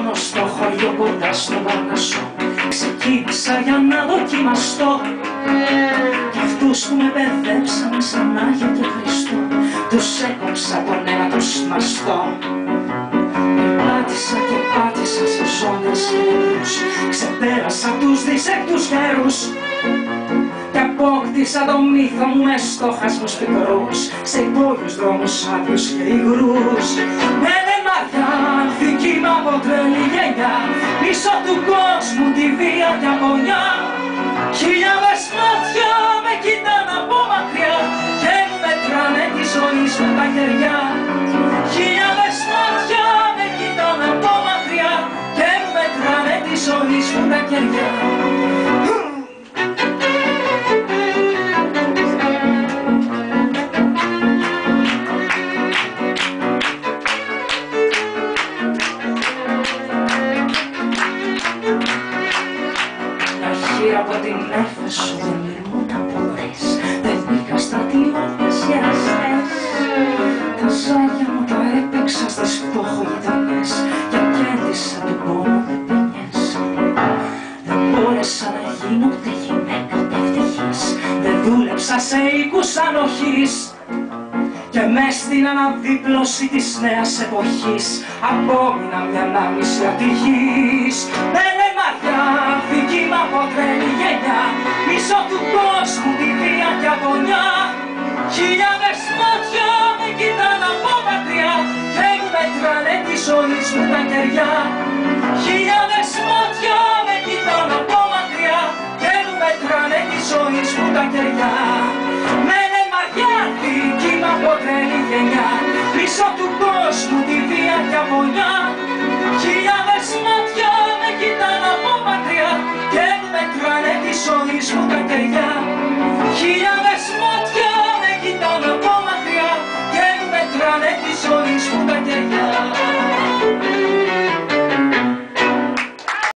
μόνο στο χωριό κοντά στο Βάρνασο. Ξεκίνησα για να δοκιμαστώ κι αυτούς που με μπερδέψανε σαν Άγιο και Χριστό τους έκοψα τον ένα τους μαστό. Πάτησα και πάτησα σε ζώνες και νεκρούς, ξεπέρασα τους δισέκτους καιρούς και απόκτησα το μύθο μου με στόχασμους πικρούς σε υπόγειους δρόμους άδειους και υγρούς. Με μάτια ανθική μ' από τρελή γενιά, πίσω του κόσμου τη βία και αγωνιά. Χιλιάδες μάτια με κοιτάνε από μακριά και μου μετράνε τη ζωή με τα χεριά. Χιλιάδες μάτια με κοιτάνε από μακριά και μου μετράνε τη ζωή με τα χεριά. Από την Έφεσο δεν ήμουν ποτές, δεν είχα στρατιώτες γεραστές. Τα ζάρια μου τα έπαιξα στις φτωχογειτονιές και κέρδισα τον πόνο με παινιές. Δεν μπόρεσα να γίνω ούτε γυναίκα ούτε ευτυχής, δεν δούλεψα σε οίκους ανοχής και μες στην αναδίπλωση της νέας εποχής απόμεινα μια ανάμνηση ατυχής. Φυγή μ' από τρελή γενιά, πίσω του κόσμου τη βία και αγωνιά. Χιλιάδες μάτια με κοιτάνε από μακριά και μου μετράνε τη ζωή μου τα κεριά. Χιλιάδες μάτια με κοιτάνε από μακριά και μου μετράνε τη ζωή μου τα κεριά. Μένε μαγιά, φυγή μ' από τρελή γενιά, πίσω του κόσμου τη βία και αγωνιά. Χιλιάδες μάτια